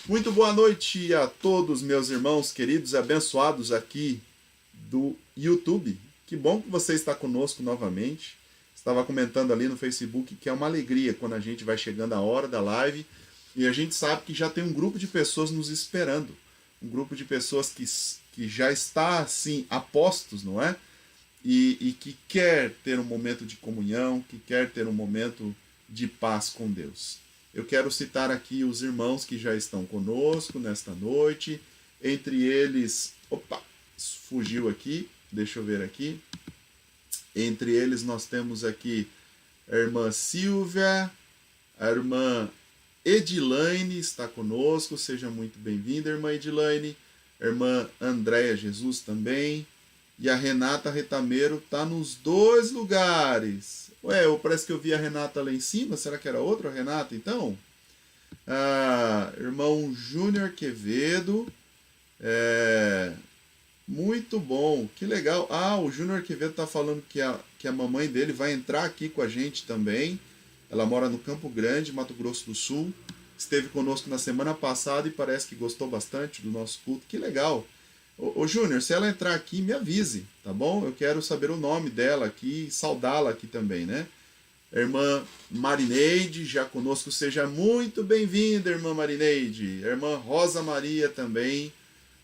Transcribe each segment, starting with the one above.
Muito boa noite a todos, meus irmãos queridos e abençoados aqui do YouTube. Que bom que você está conosco novamente. Estava comentando ali no Facebook que é uma alegria quando a gente vai chegando a hora da live e a gente sabe que já tem um grupo de pessoas nos esperando. Um grupo de pessoas que já está, assim, a postos, não é? E que quer ter um momento de comunhão, que quer ter um momento de paz com Deus. Eu quero citar aqui os irmãos que já estão conosco nesta noite. Entre eles, opa, fugiu aqui, deixa eu ver aqui. Entre eles nós temos aqui a irmã Silvia, a irmã Edilaine está conosco, seja muito bem-vinda, irmã Edilaine. A irmã Andréia Jesus também. E a Renata Retameiro está nos dois lugares. Ué, parece que eu vi a Renata lá em cima. Será que era outra Renata, então? Irmão Júnior Quevedo. Muito bom, que legal. O Júnior Quevedo está falando que a mamãe dele vai entrar aqui com a gente também. Ela mora no Campo Grande, Mato Grosso do Sul. Esteve conosco na semana passada e parece que gostou bastante do nosso culto. Que legal. Ô Júnior, se ela entrar aqui, me avise, tá bom? Eu quero saber o nome dela aqui e saudá-la aqui também, né? A irmã Marineide, já conosco, seja muito bem-vinda, irmã Marineide. A irmã Rosa Maria também.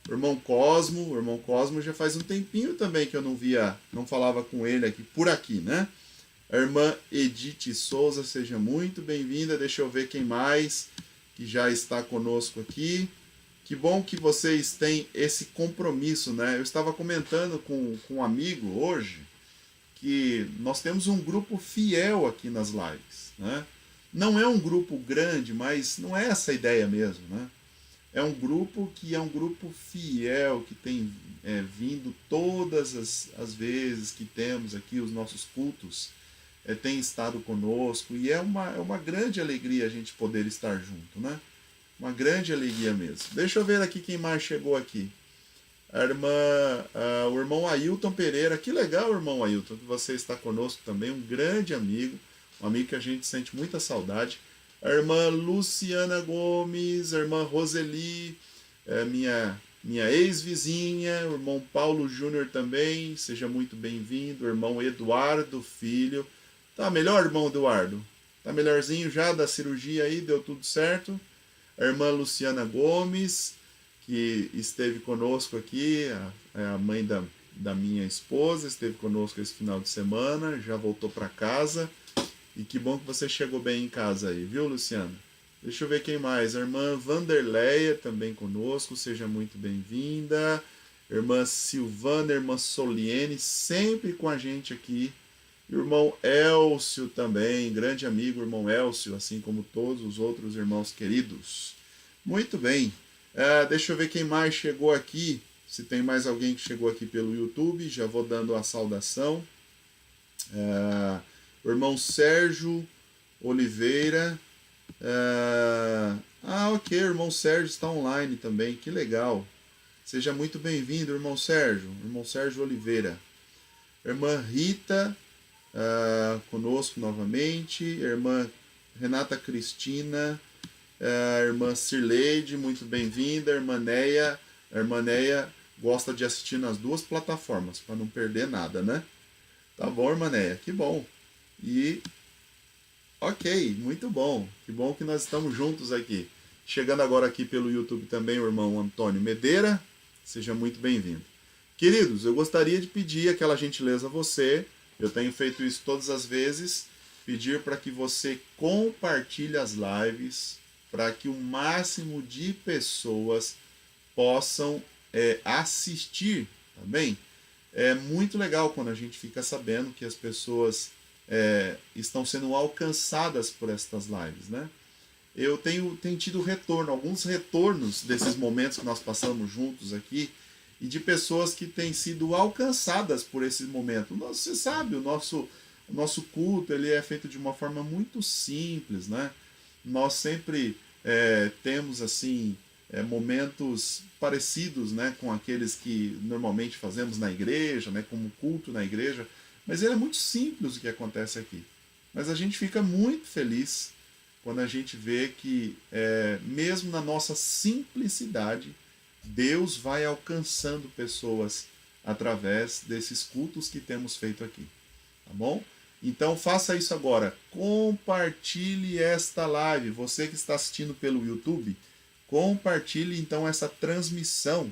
O irmão Cosmo já faz um tempinho também que eu não falava com ele aqui, por aqui, né? A irmã Edith Souza, seja muito bem-vinda. Deixa eu ver quem mais que já está conosco aqui. Que bom que vocês têm esse compromisso, né? Eu estava comentando com um amigo hoje que nós temos um grupo fiel aqui nas lives, né? Não é um grupo grande, mas não é essa a ideia mesmo, né? É um grupo que é um grupo fiel, que tem vindo todas as vezes que temos aqui os nossos cultos, tem estado conosco, e é uma grande alegria a gente poder estar junto, né? Uma grande alegria mesmo. Deixa eu ver aqui quem mais chegou aqui. O irmão Ailton Pereira. Que legal, irmão Ailton, que você está conosco também. Um grande amigo. Um amigo que a gente sente muita saudade. A irmã Luciana Gomes. A irmã Roseli. Minha ex-vizinha. O irmão Paulo Júnior também. Seja muito bem-vindo. O irmão Eduardo Filho. Tá melhor, irmão Eduardo? Tá melhorzinho já da cirurgia aí? Deu tudo certo? A irmã Luciana Gomes, que esteve conosco aqui, a mãe da minha esposa, esteve conosco esse final de semana, já voltou para casa. E que bom que você chegou bem em casa aí, viu, Luciana? Deixa eu ver quem mais. A irmã Vanderleia também conosco, seja muito bem-vinda. Irmã Silvana, irmã Soliene, sempre com a gente aqui. Irmão Elcio também, grande amigo, irmão Elcio, assim como todos os outros irmãos queridos. Muito bem, deixa eu ver quem mais chegou aqui, se tem mais alguém que chegou aqui pelo YouTube, já vou dando a saudação. O irmão Sérgio Oliveira. Ok, o irmão Sérgio está online também, que legal. Seja muito bem-vindo, irmão Sérgio Oliveira. Irmã Rita, conosco novamente, a irmã Renata Cristina, a irmã Cirleide, muito bem-vinda, a irmã Neia gosta de assistir nas duas plataformas, para não perder nada, né? Tá bom, irmã Neia, que bom. Ok, muito bom, que bom que nós estamos juntos aqui. Chegando agora aqui pelo YouTube também o irmão Antônio Medeira, seja muito bem-vindo. Queridos, eu gostaria de pedir aquela gentileza a você. Eu tenho feito isso todas as vezes, pedir para que você compartilhe as lives, para que o máximo de pessoas possam assistir, tá bem? É muito legal quando a gente fica sabendo que as pessoas estão sendo alcançadas por estas lives, né? Eu tenho tido alguns retornos desses momentos que nós passamos juntos aqui, e de pessoas que têm sido alcançadas por esse momento. Você sabe, o nosso culto ele é feito de uma forma muito simples, né? Nós sempre temos assim momentos parecidos, né, com aqueles que normalmente fazemos na igreja, né, como culto na igreja, mas ele é muito simples o que acontece aqui. Mas a gente fica muito feliz quando a gente vê que, mesmo na nossa simplicidade, Deus vai alcançando pessoas através desses cultos que temos feito aqui. Tá bom? Então faça isso agora. Compartilhe esta live. Você que está assistindo pelo YouTube, compartilhe então essa transmissão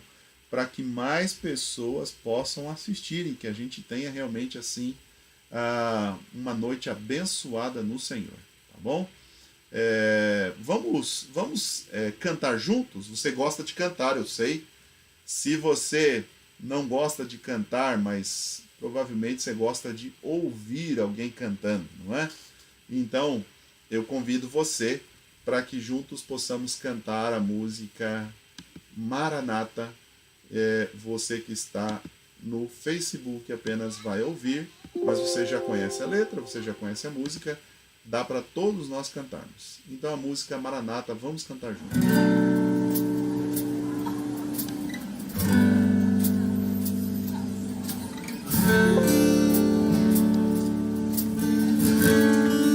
para que mais pessoas possam assistirem, que a gente tenha realmente assim uma noite abençoada no Senhor. Tá bom? Vamos cantar juntos? Você gosta de cantar, eu sei. Se você não gosta de cantar, mas provavelmente você gosta de ouvir alguém cantando, não é? Então, eu convido você para que juntos possamos cantar a música Maranata. Você que está no Facebook apenas vai ouvir, mas você já conhece a letra, você já conhece a música, dá para todos nós cantarmos. Então a música Maranata, vamos cantar juntos.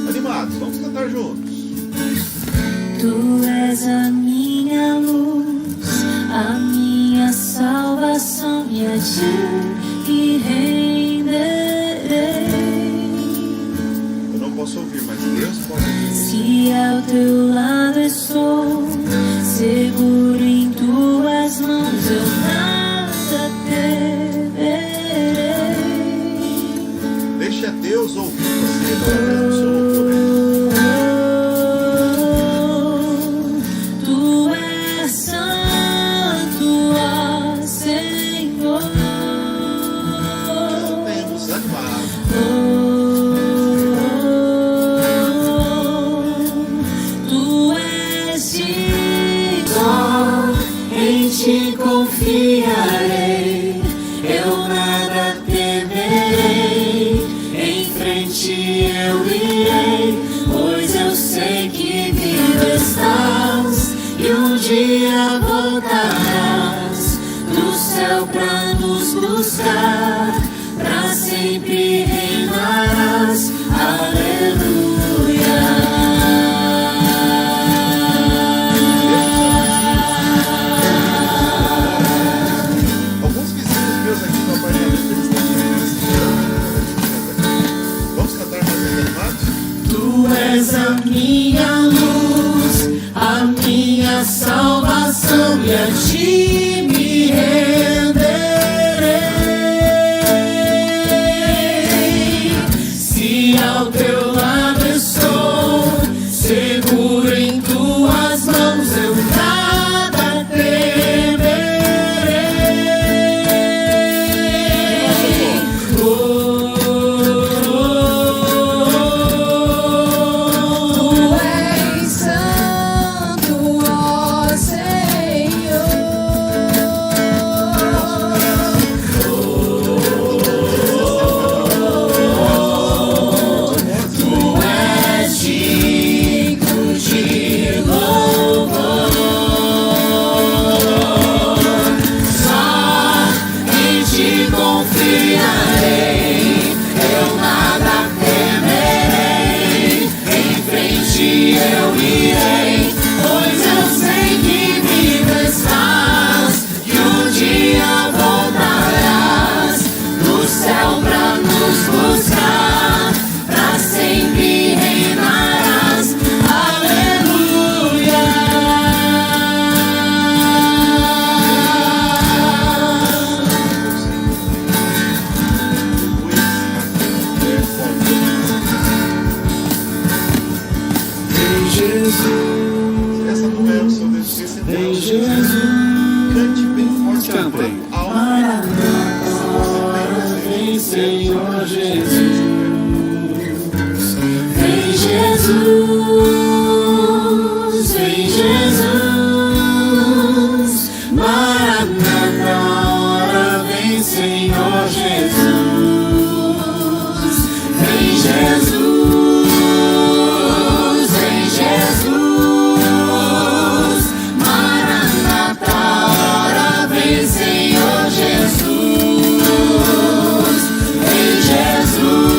Animados, vamos cantar juntos. Tu és a minha luz, a minha salvação, e a ti me renderei. Eu não posso ouvir, mas Deus pode ouvir. Se ao teu lado estou, seguro em tuas mãos, eu nada temerei. Deixa Deus ouvir você, não é mesmo seu louvor. Tu és santo, ó Senhor. Cantemos animados. Tu és digno, em ti confiarei, eu nada temerei, em frente eu irei, pois eu sei que vivo estás, e um dia voltarás do céu pra nos buscar, pra sempre reinarás. Alguns vizinhos meus aqui no apartamento, eles estão dizendo assim, vamos cantar mais animados? Tu és a minha luz, a minha salvação, e a ti me renderei. Se ao teu lado estou, seguro em tuas mãos, eu nada temerei. Tu és santo, ó Senhor. Tu és digno de louvor. Só em ti confiarei, eu nada temerei, em frente eu irei, pois eu sei que vivo estás, e um dia voltarás do céu pra nos buscar, pra sempre reinarás. Aleluia. Em Jesus, Essa não é o seu desejo, esse é em Deus. Jesus, Cante bem forte, Cantem. em Senhor Jesus. Em Jesus, em Jesus, Maranata, hora vem, Senhor Jesus. Em Jesus, em Jesus, Maranata, hora vem, Senhor Jesus. Em Jesus,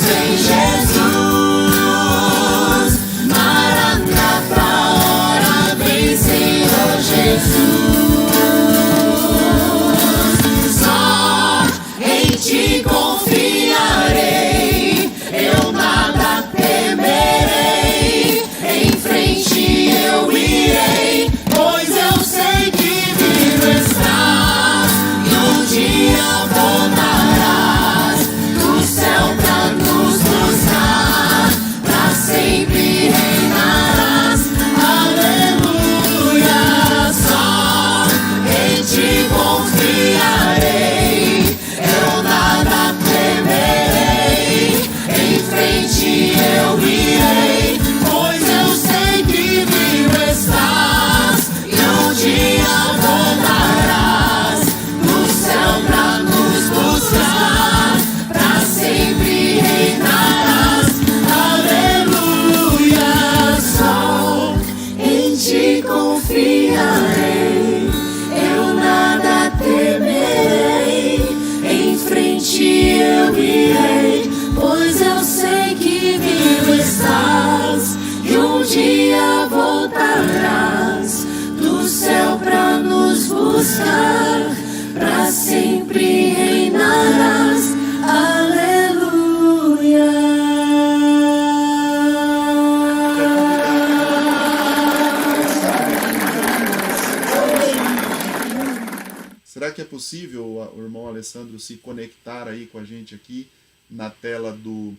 em Jesus. ti confiarei, eu nada temerei, em frente eu irei, pois eu sei que vivo estás e um dia voltarás do céu pra nos buscar, pra sempre reinarás. Aleluia. Será que é possível o irmão Alessandro se conectar aí com a gente aqui na tela do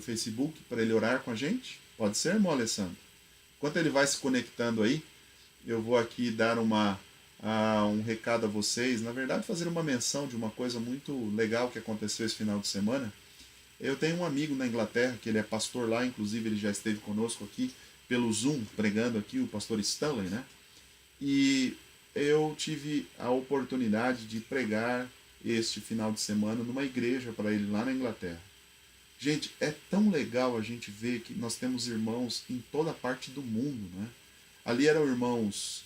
Facebook para ele orar com a gente? Pode ser, irmão Alessandro? Enquanto ele vai se conectando aí, eu vou aqui dar um recado a vocês. Na verdade, fazer uma menção de uma coisa muito legal que aconteceu esse final de semana. Eu tenho um amigo na Inglaterra, que ele é pastor lá, inclusive ele já esteve conosco aqui pelo Zoom, pregando aqui, o pastor Stanley, né? E eu tive a oportunidade de pregar este final de semana numa igreja para ele lá na Inglaterra. Gente, é tão legal a gente ver que nós temos irmãos em toda parte do mundo, né? Ali eram irmãos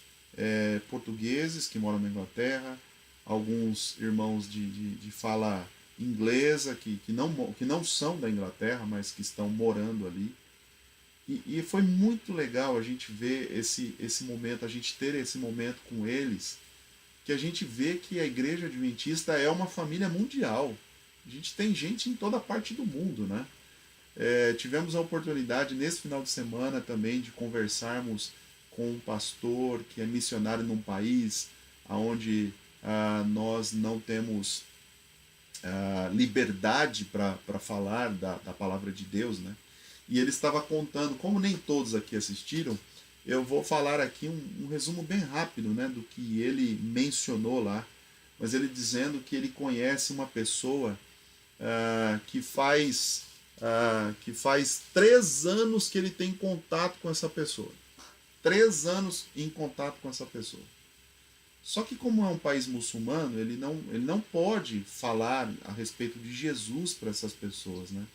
portugueses que moram na Inglaterra, alguns irmãos de fala inglesa que não são da Inglaterra, mas que estão morando ali. E foi muito legal a gente ver esse momento, a gente ter esse momento com eles, que a gente vê que a Igreja Adventista é uma família mundial. A gente tem gente em toda parte do mundo, né? Tivemos a oportunidade nesse final de semana também de conversarmos com um pastor que é missionário num país onde nós não temos liberdade para falar da palavra de Deus, né? E ele estava contando, como nem todos aqui assistiram, eu vou falar aqui um resumo bem rápido, né, do que ele mencionou lá, mas ele dizendo que ele conhece uma pessoa que faz 3 anos que ele tem contato com essa pessoa. 3 anos em contato com essa pessoa. Só que como é um país muçulmano, ele não pode falar a respeito de Jesus para essas pessoas, né?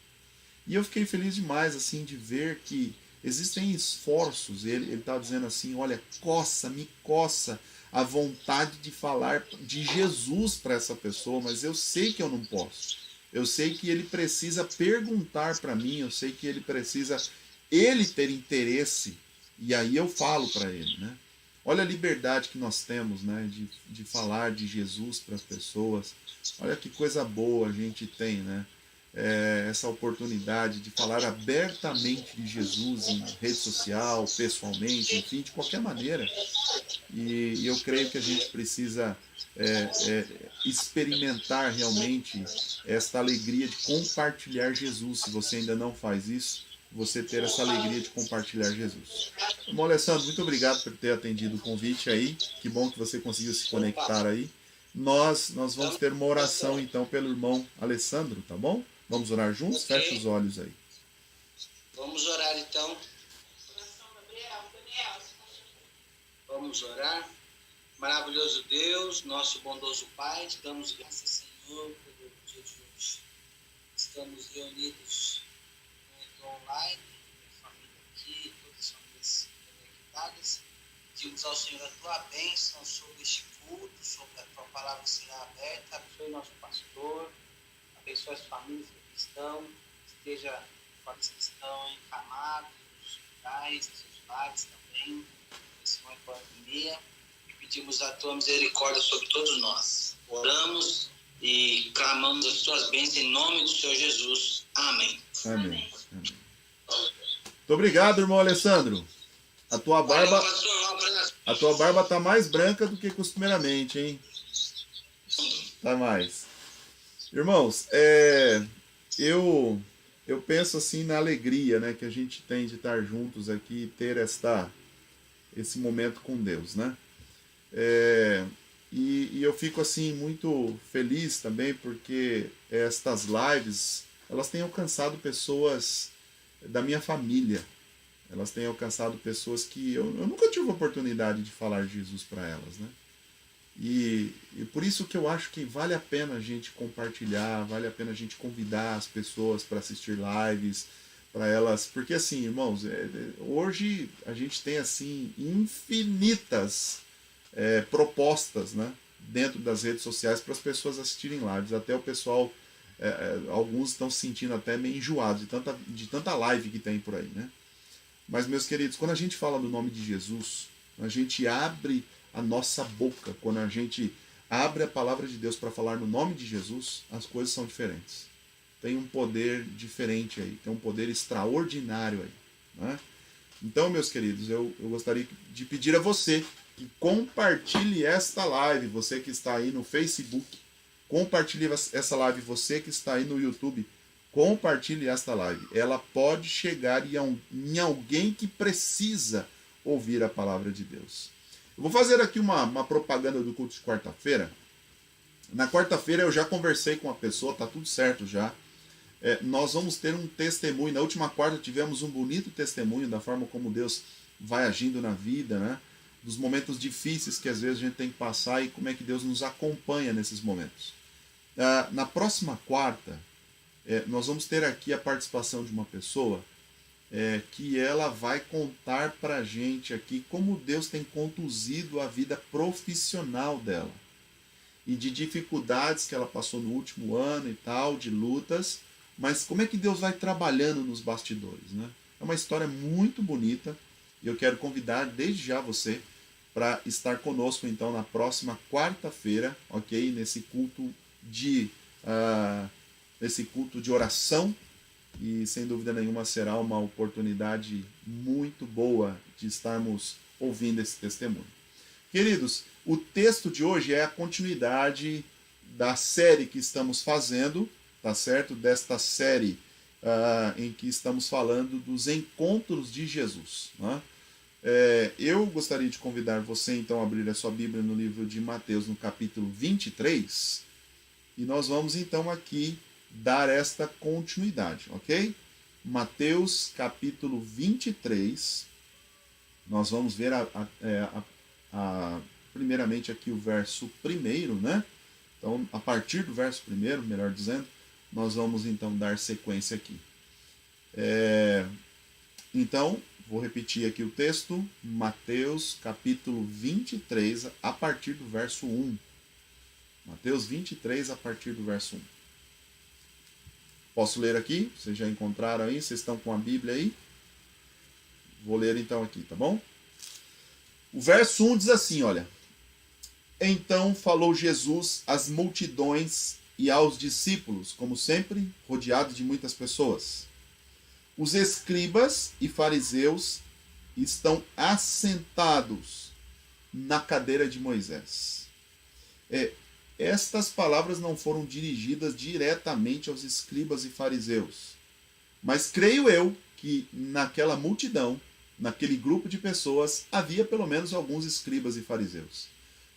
E eu fiquei feliz demais assim de ver que existem esforços. Ele está dizendo assim, olha, me coça a vontade de falar de Jesus para essa pessoa, mas eu sei que eu não posso. Eu sei que ele precisa perguntar para mim, eu sei que ele precisa ter interesse, e aí eu falo para ele, né? Olha a liberdade que nós temos, né, de falar de Jesus para as pessoas. Olha que coisa boa a gente tem, né? Essa oportunidade de falar abertamente de Jesus em rede social, pessoalmente, enfim, de qualquer maneira. E eu creio que a gente precisa experimentar realmente esta alegria de compartilhar Jesus. Se você ainda não faz isso, você ter essa alegria de compartilhar Jesus. Bom, Alessandro, muito obrigado por ter atendido o convite aí. Que bom que você conseguiu se conectar aí. Nós vamos ter uma oração então pelo irmão Alessandro, tá bom? Vamos orar juntos? Okay. Fecha os olhos aí. Vamos orar então. Vamos orar. Maravilhoso Deus, nosso bondoso Pai, te damos graças, Senhor, pelo dia de hoje. Estamos reunidos no online, minha família aqui, todas as famílias conectadas. Pedimos ao Senhor a tua bênção sobre este culto, sobre a tua palavra que será aberta. Abençoe nosso pastor, abençoe as famílias que estão, esteja com as que estão encamadas, nos hospitais, nos seus lares também, nesse momento da pandemia. Pedimos a tua misericórdia sobre todos nós. Oramos e clamamos as tuas bênçãos em nome do Senhor Jesus. Amém. Amém. Amém. Muito obrigado, irmão Alessandro. A tua barba tá mais branca do que costumeiramente, hein? Tá mais. Irmãos, eu penso assim na alegria, né, que a gente tem de estar juntos aqui e ter esse momento com Deus, né? E eu fico assim muito feliz também porque estas lives elas têm alcançado pessoas da minha família, elas têm alcançado pessoas que eu nunca tive a oportunidade de falar de Jesus para elas, né? E por isso que eu acho que vale a pena a gente compartilhar, vale a pena a gente convidar as pessoas para assistir lives, para elas, porque assim, irmãos, hoje a gente tem assim infinitas propostas, né, dentro das redes sociais para as pessoas assistirem lives. Até o pessoal, alguns estão se sentindo até meio enjoados de tanta live que tem por aí, né? Mas, meus queridos, quando a gente fala do nome de Jesus, a gente abre a nossa boca, quando a gente abre a palavra de Deus para falar no nome de Jesus, as coisas são diferentes. Tem um poder diferente aí, tem um poder extraordinário aí, né? Então, meus queridos, eu gostaria de pedir a você que compartilhe esta live, você que está aí no Facebook, compartilhe essa live, você que está aí no YouTube, compartilhe esta live. Ela pode chegar em alguém que precisa ouvir a palavra de Deus. Eu vou fazer aqui uma propaganda do culto de quarta-feira. Na quarta-feira eu já conversei com a pessoa, tá tudo certo já. Nós vamos ter um testemunho. Na última quarta tivemos um bonito testemunho da forma como Deus vai agindo na vida, né? Dos momentos difíceis que às vezes a gente tem que passar e como é que Deus nos acompanha nesses momentos. Na próxima quarta, nós vamos ter aqui a participação de uma pessoa que ela vai contar pra gente aqui como Deus tem conduzido a vida profissional dela e de dificuldades que ela passou no último ano e tal, de lutas, mas como é que Deus vai trabalhando nos bastidores, né? É uma história muito bonita e eu quero convidar desde já você para estar conosco então na próxima quarta-feira, ok? Nesse culto de oração. E sem dúvida nenhuma será uma oportunidade muito boa de estarmos ouvindo esse testemunho. Queridos, o texto de hoje é a continuidade da série que estamos fazendo, tá certo? Desta série em que estamos falando dos encontros de Jesus, né? Eu gostaria de convidar você então a abrir a sua Bíblia no livro de Mateus, no capítulo 23, e nós vamos então aqui dar esta continuidade, ok? Mateus capítulo 23, nós vamos ver primeiramente aqui o verso 1, né? Então, a partir do verso 1, melhor dizendo, nós vamos então dar sequência aqui. Então, vou repetir aqui o texto, Mateus capítulo 23, a partir do verso 1. Mateus 23, a partir do verso 1. Posso ler aqui? Vocês já encontraram aí? Vocês estão com a Bíblia aí? Vou ler então aqui, tá bom? O verso 1 diz assim, olha. Então falou Jesus às multidões e aos discípulos, como sempre, rodeado de muitas pessoas. Os escribas e fariseus estão assentados na cadeira de Moisés. Estas palavras não foram dirigidas diretamente aos escribas e fariseus, mas creio eu que naquela multidão, naquele grupo de pessoas, havia pelo menos alguns escribas e fariseus.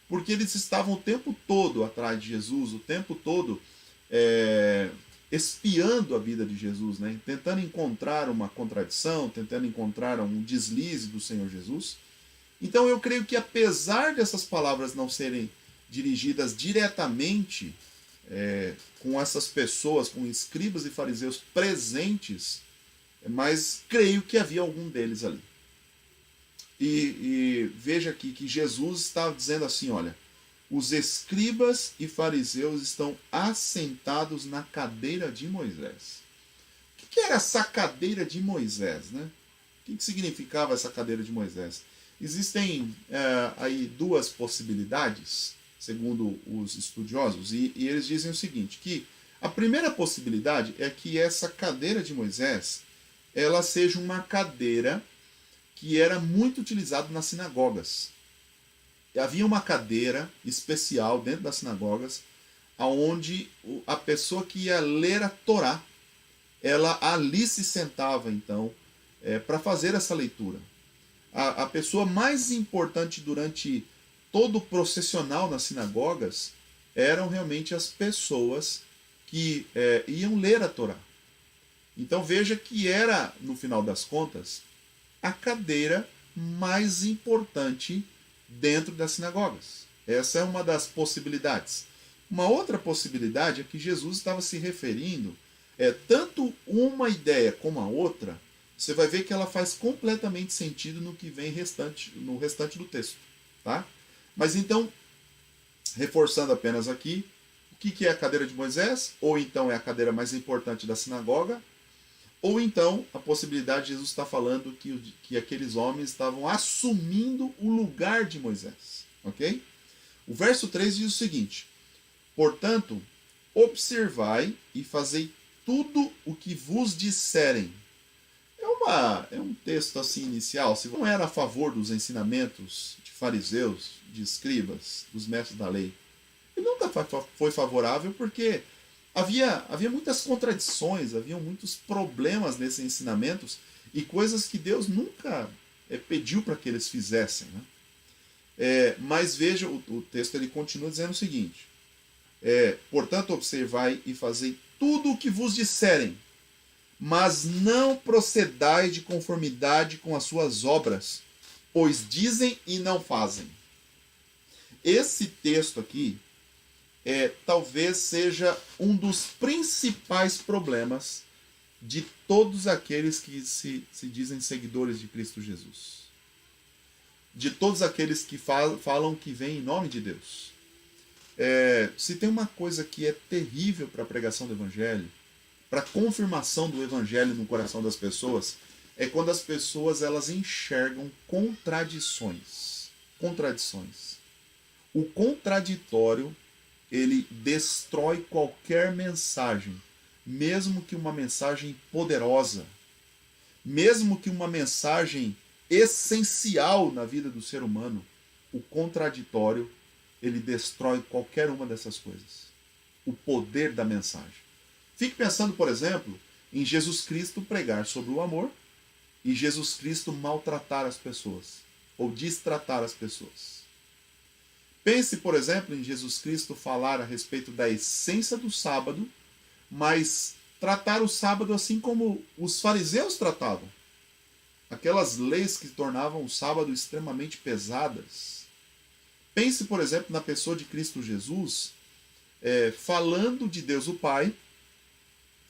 Porque eles estavam o tempo todo atrás de Jesus, o tempo todo espiando a vida de Jesus, né? Tentando encontrar uma contradição, tentando encontrar um deslize do Senhor Jesus. Então eu creio que apesar dessas palavras não serem dirigidas diretamente com essas pessoas, com escribas e fariseus presentes, mas creio que havia algum deles ali. E veja aqui que Jesus estava dizendo assim, olha, os escribas e fariseus estão assentados na cadeira de Moisés. O que era essa cadeira de Moisés, né? O que significava essa cadeira de Moisés? Existem aí duas possibilidades, segundo os estudiosos, e eles dizem o seguinte, que a primeira possibilidade é que essa cadeira de Moisés, ela seja uma cadeira que era muito utilizada nas sinagogas. Havia uma cadeira especial dentro das sinagogas, onde a pessoa que ia ler a Torá, ela ali se sentava então para fazer essa leitura. A pessoa mais importante durante todo o processional nas sinagogas eram realmente as pessoas que iam ler a Torá. Então veja que era, no final das contas, a cadeira mais importante dentro das sinagogas. Essa é uma das possibilidades. Uma outra possibilidade é que Jesus estava se referindo tanto uma ideia como a outra, você vai ver que ela faz completamente sentido no que vem no restante do texto. Tá? Mas então, reforçando apenas aqui, o que é a cadeira de Moisés? Ou então é a cadeira mais importante da sinagoga, ou então a possibilidade de Jesus estar falando que aqueles homens estavam assumindo o lugar de Moisés. Ok? O verso 3 diz o seguinte: portanto, observai e fazei tudo o que vos disserem. É um texto assim inicial. Se não era a favor dos ensinamentos de fariseus, de escribas, dos mestres da lei, ele nunca foi favorável porque havia muitas contradições, havia muitos problemas nesses ensinamentos e coisas que Deus nunca pediu para que eles fizessem. Né? Mas veja, o texto ele continua dizendo o seguinte: portanto, observai e fazei tudo o que vos disserem, mas não procedais de conformidade com as suas obras, pois dizem e não fazem. Esse texto aqui talvez seja um dos principais problemas de todos aqueles que se dizem seguidores de Cristo Jesus. De todos aqueles que falam que vêm em nome de Deus. Se tem uma coisa que é terrível para a pregação do Evangelho, para a confirmação do Evangelho no coração das pessoas, é quando as pessoas elas enxergam contradições. O contraditório, ele destrói qualquer mensagem, mesmo que uma mensagem poderosa, mesmo que uma mensagem essencial na vida do ser humano. O contraditório, ele destrói qualquer uma dessas coisas. O poder da mensagem. Fique pensando, por exemplo, em Jesus Cristo pregar sobre o amor e Jesus Cristo maltratar as pessoas, ou destratar as pessoas. Pense, por exemplo, em Jesus Cristo falar a respeito da essência do sábado, mas tratar o sábado assim como os fariseus tratavam. Aquelas leis que tornavam o sábado extremamente pesadas. Pense, por exemplo, na pessoa de Cristo Jesus, falando de Deus o Pai,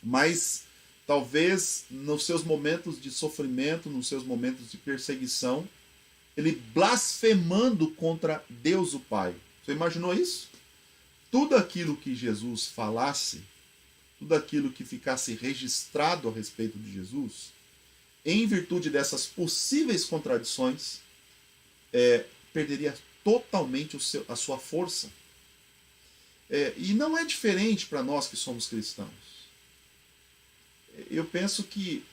mas talvez nos seus momentos de sofrimento, nos seus momentos de perseguição, ele blasfemando contra Deus o Pai. Você imaginou isso? Tudo aquilo que Jesus falasse, tudo aquilo que ficasse registrado a respeito de Jesus, em virtude dessas possíveis contradições, perderia totalmente a sua força. E não é diferente para nós que somos cristãos. Eu penso que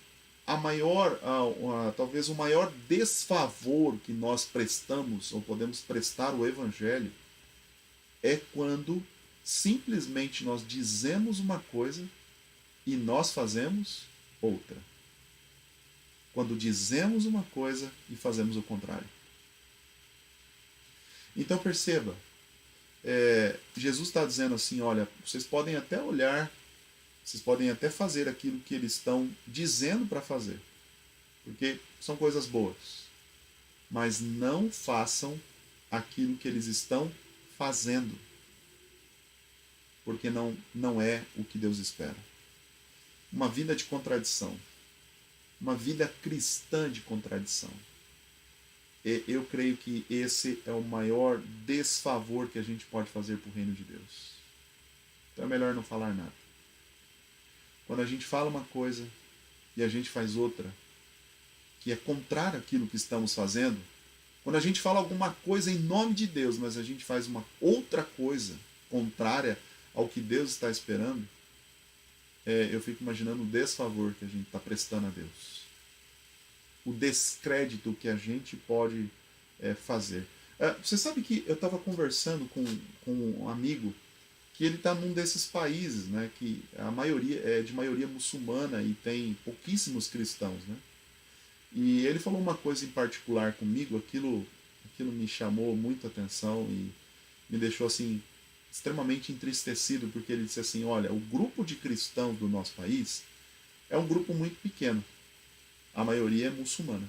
talvez o maior desfavor que nós prestamos ou podemos prestar ao Evangelho é quando simplesmente nós dizemos uma coisa e nós fazemos outra. Quando dizemos uma coisa e fazemos o contrário. Então perceba, Jesus está dizendo assim, olha, vocês podem até olhar, vocês podem até fazer aquilo que eles estão dizendo para fazer, porque são coisas boas, mas não façam aquilo que eles estão fazendo, porque não é o que Deus espera. Uma vida de contradição, uma vida cristã de contradição. Eu creio que esse é o maior desfavor que a gente pode fazer para o reino de Deus. Então é melhor não falar nada. Quando a gente fala uma coisa e a gente faz outra, que é contrária àquilo que estamos fazendo, quando a gente fala alguma coisa em nome de Deus, mas a gente faz uma outra coisa contrária ao que Deus está esperando, eu fico imaginando o desfavor que a gente está prestando a Deus. O descrédito que a gente pode fazer. Você sabe que eu estava conversando com um amigo que ele está num desses países, né, que a maioria é de maioria muçulmana e tem pouquíssimos cristãos, né? E ele falou uma coisa em particular comigo, aquilo me chamou muita atenção e me deixou assim extremamente entristecido, porque ele disse assim, olha, o grupo de cristãos do nosso país é um grupo muito pequeno. A maioria é muçulmana.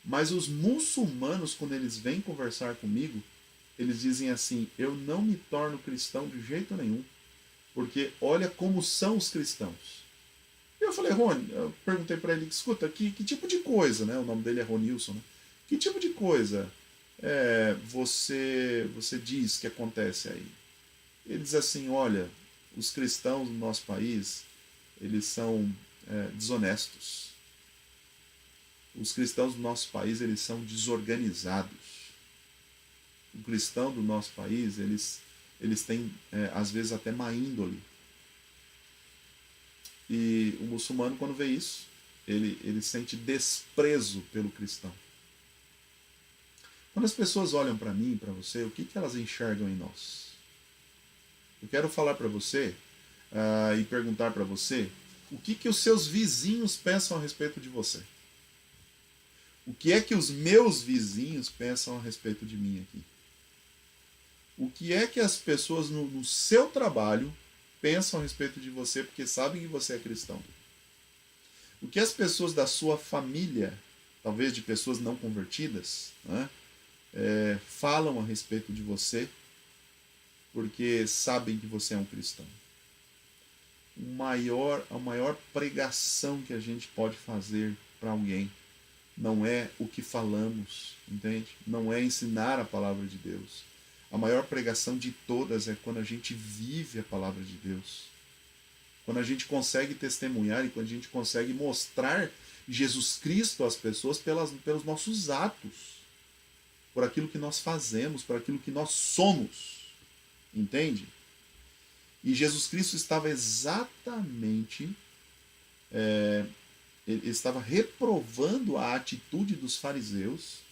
Mas os muçulmanos, quando eles vêm conversar comigo, eles dizem assim, eu não me torno cristão de jeito nenhum, porque olha como são os cristãos. E eu falei, Rony, eu perguntei para ele, escuta, que tipo de coisa, né? O nome dele é Ronilson, né? Que tipo de coisa você diz que acontece aí? Ele diz assim, olha, os cristãos no nosso país, eles são desonestos. Os cristãos do nosso país, eles são desorganizados. O cristão do nosso país, eles têm, às vezes, até má índole. E o muçulmano, quando vê isso, ele sente desprezo pelo cristão. Quando as pessoas olham para mim, para você, o que elas enxergam em nós? Eu quero falar para você e perguntar para você o que os seus vizinhos pensam a respeito de você. O que é que os meus vizinhos pensam a respeito de mim aqui? O que é que as pessoas no seu trabalho pensam a respeito de você porque sabem que você é cristão? O que as pessoas da sua família, talvez de pessoas não convertidas, né, falam a respeito de você porque sabem que você é um cristão? A maior pregação que a gente pode fazer para alguém não é o que falamos, entende? Não é ensinar a palavra de Deus. A maior pregação de todas é quando a gente vive a palavra de Deus. Quando a gente consegue testemunhar e quando a gente consegue mostrar Jesus Cristo às pessoas pelos nossos atos. Por aquilo que nós fazemos, por aquilo que nós somos. Entende? E Jesus Cristo estava exatamente... ele estava reprovando a atitude dos fariseus.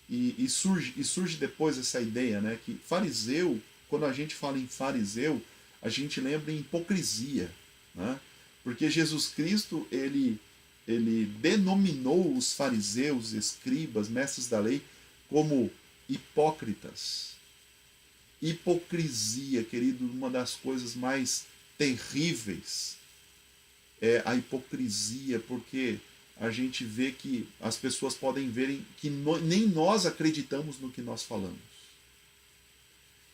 E surge depois essa ideia, né, que fariseu, quando a gente fala em fariseu, a gente lembra em hipocrisia, né? Porque Jesus Cristo ele denominou os fariseus, escribas, mestres da lei como hipócritas. Hipocrisia, querido, uma das coisas mais terríveis é a hipocrisia, porque a gente vê que as pessoas podem verem que nem nós acreditamos no que nós falamos.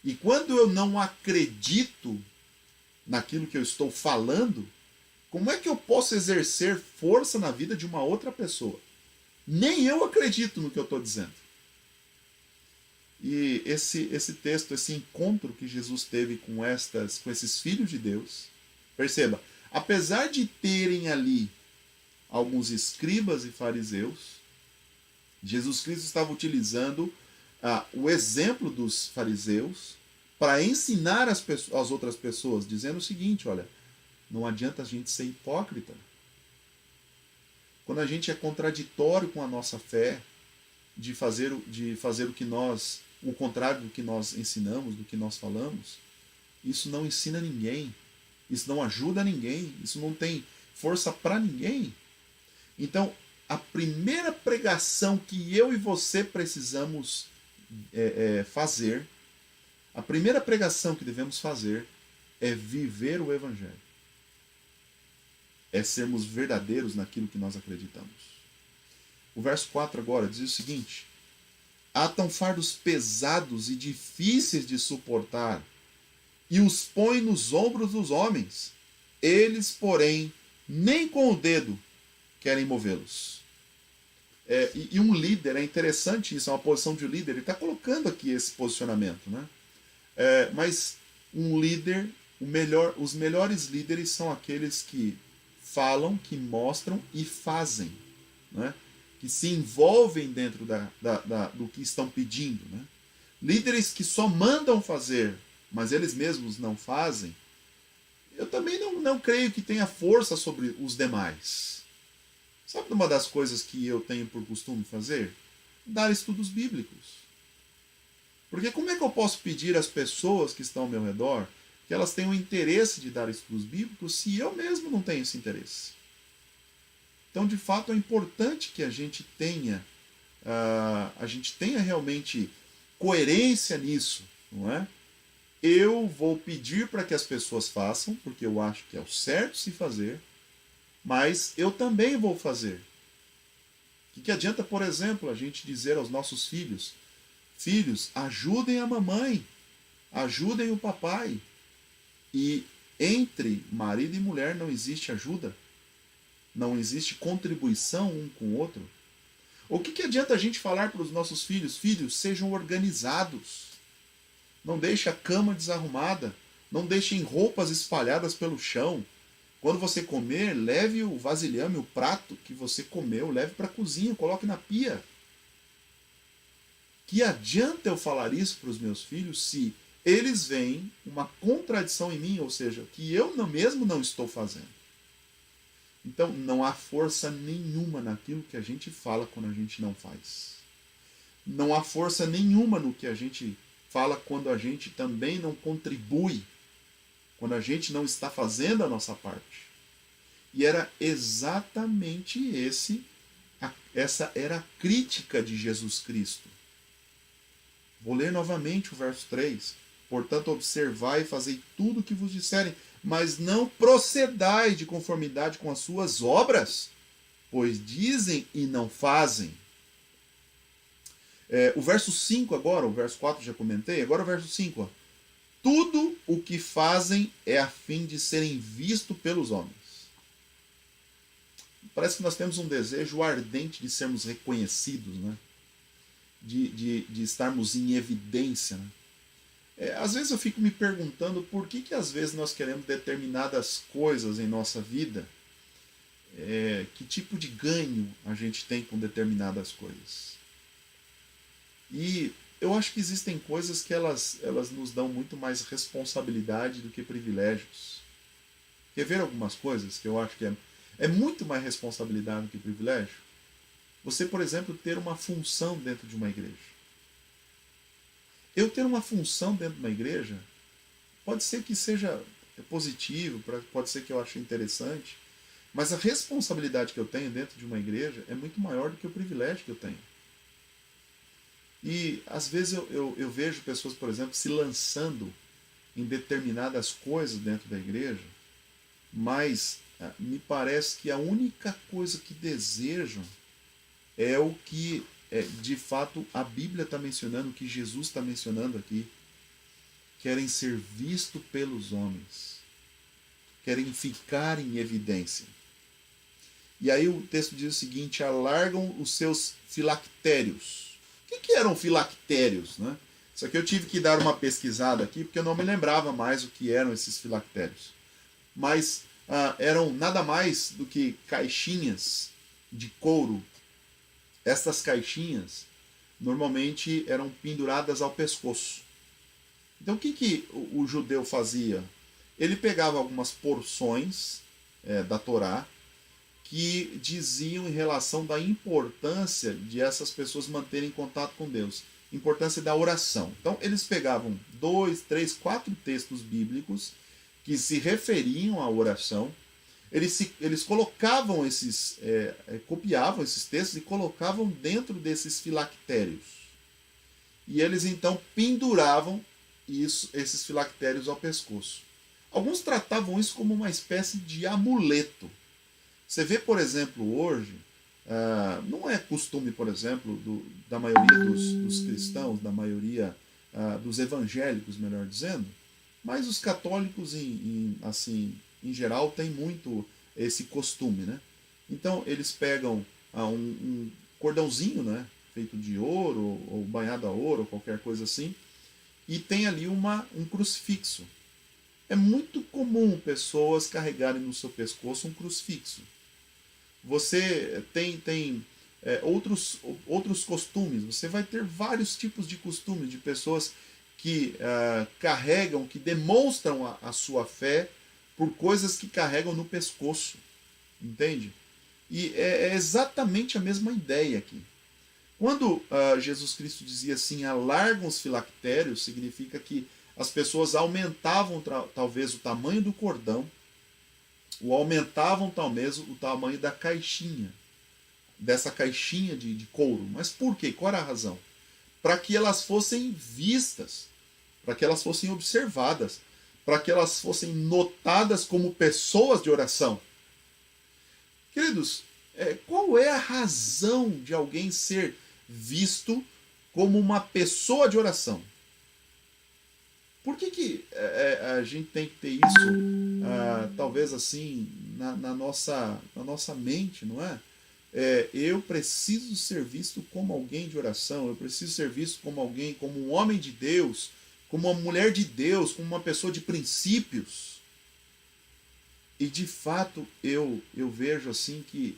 E quando eu não acredito naquilo que eu estou falando, como é que eu posso exercer força na vida de uma outra pessoa? Nem eu acredito no que eu estou dizendo. E esse texto, esse encontro que Jesus teve com esses filhos de Deus, perceba, apesar de terem ali alguns escribas e fariseus, Jesus Cristo estava utilizando o exemplo dos fariseus para ensinar as outras pessoas, dizendo o seguinte, olha, não adianta a gente ser hipócrita. Quando a gente é contraditório com a nossa fé, de fazer o contrário do que nós ensinamos, do que nós falamos, isso não ensina ninguém, isso não ajuda ninguém, isso não tem força para ninguém. Então, a primeira pregação que eu e você precisamos fazer, a primeira pregação que devemos fazer é viver o Evangelho. É sermos verdadeiros naquilo que nós acreditamos. O verso 4 agora diz o seguinte: atam fardos pesados e difíceis de suportar, e os põem nos ombros dos homens. Eles, porém, nem com o dedo querem movê-los. E um líder, é interessante isso, é uma posição de líder, ele está colocando aqui esse posicionamento, né? Mas um líder, os melhores líderes são aqueles que falam, que mostram e fazem, né? Que se envolvem dentro do que estão pedindo, né? Líderes que só mandam fazer, mas eles mesmos não fazem, eu também não creio que tenha força sobre os demais. Sabe uma das coisas que eu tenho por costume fazer? Dar estudos bíblicos. Porque como é que eu posso pedir às pessoas que estão ao meu redor que elas tenham interesse de dar estudos bíblicos se eu mesmo não tenho esse interesse? Então, de fato, é importante que a gente tenha realmente coerência nisso, não é? Eu vou pedir para que as pessoas façam, porque eu acho que é o certo se fazer, mas eu também vou fazer. O que adianta, por exemplo, a gente dizer aos nossos filhos: filhos, ajudem a mamãe, ajudem o papai. E entre marido e mulher não existe ajuda? Não existe contribuição um com o outro? O que adianta a gente falar para os nossos filhos? Filhos, sejam organizados. Não deixe a cama desarrumada. Não deixem roupas espalhadas pelo chão. Quando você comer, leve o vasilhame, o prato que você comeu, leve para a cozinha, coloque na pia. Que adianta eu falar isso para os meus filhos se eles veem uma contradição em mim, ou seja, que eu mesmo não estou fazendo? Então, não há força nenhuma naquilo que a gente fala quando a gente não faz. Não há força nenhuma no que a gente fala quando a gente também não contribui, quando a gente não está fazendo a nossa parte. E era exatamente essa era a crítica de Jesus Cristo. Vou ler novamente o verso 3. Portanto, observai e fazei tudo o que vos disserem, mas não procedai de conformidade com as suas obras, pois dizem e não fazem. O verso 5 agora, o verso 4 já comentei, agora o verso 5. Ó. Tudo o que fazem é a fim de serem vistos pelos homens. Parece que nós temos um desejo ardente de sermos reconhecidos, né? De estarmos em evidência. Né? Às vezes eu fico me perguntando por que às vezes nós queremos determinadas coisas em nossa vida, que tipo de ganho a gente tem com determinadas coisas. E eu acho que existem coisas que elas nos dão muito mais responsabilidade do que privilégios. Quer ver algumas coisas que eu acho que é muito mais responsabilidade do que privilégio? Você, por exemplo, ter uma função dentro de uma igreja. Eu ter uma função dentro de uma igreja pode ser que seja positivo, pode ser que eu ache interessante, mas a responsabilidade que eu tenho dentro de uma igreja é muito maior do que o privilégio que eu tenho. E às vezes eu vejo pessoas, por exemplo, se lançando em determinadas coisas dentro da igreja, mas me parece que a única coisa que desejam é o que de fato a Bíblia está mencionando, o que Jesus está mencionando aqui. Querem ser vistos pelos homens. Querem ficar em evidência. E aí o texto diz o seguinte: alargam os seus filactérios. O que eram filactérios? Né? Isso aqui eu tive que dar uma pesquisada aqui, porque eu não me lembrava mais o que eram esses filactérios. Mas eram nada mais do que caixinhas de couro. Estas caixinhas normalmente eram penduradas ao pescoço. Então o que o judeu fazia? Ele pegava algumas porções da Torá que diziam em relação da importância de essas pessoas manterem contato com Deus. Importância da oração. Então eles pegavam 2, 3, 4 textos bíblicos que se referiam à oração. Eles colocavam copiavam esses textos e colocavam dentro desses filactérios. E eles então penduravam esses filactérios ao pescoço. Alguns tratavam isso como uma espécie de amuleto. Você vê, por exemplo, hoje, não é costume, por exemplo, da maioria dos cristãos, da maioria dos evangélicos, melhor dizendo, mas os católicos, em geral, têm muito esse costume, né? Então, eles pegam um cordãozinho, né, feito de ouro, ou banhado a ouro, ou qualquer coisa assim, e tem ali um crucifixo. É muito comum pessoas carregarem no seu pescoço um crucifixo. Você tem outros costumes. Você vai ter vários tipos de costumes de pessoas que carregam, que demonstram a sua fé por coisas que carregam no pescoço. Entende? E é exatamente a mesma ideia aqui. Quando Jesus Cristo dizia assim, alargam os filactérios, significa que as pessoas aumentavam talvez o tamanho do cordão, ou aumentavam talvez o tamanho da caixinha, dessa caixinha de couro. Mas por quê? Qual era a razão? Para que elas fossem vistas, para que elas fossem observadas, para que elas fossem notadas como pessoas de oração. Queridos, qual é a razão de alguém ser visto como uma pessoa de oração? Por que a gente tem que ter isso, talvez assim, na nossa mente, não é? Eu preciso ser visto como alguém de oração, eu preciso ser visto como alguém, como um homem de Deus, como uma mulher de Deus, como uma pessoa de princípios. E de fato eu vejo assim que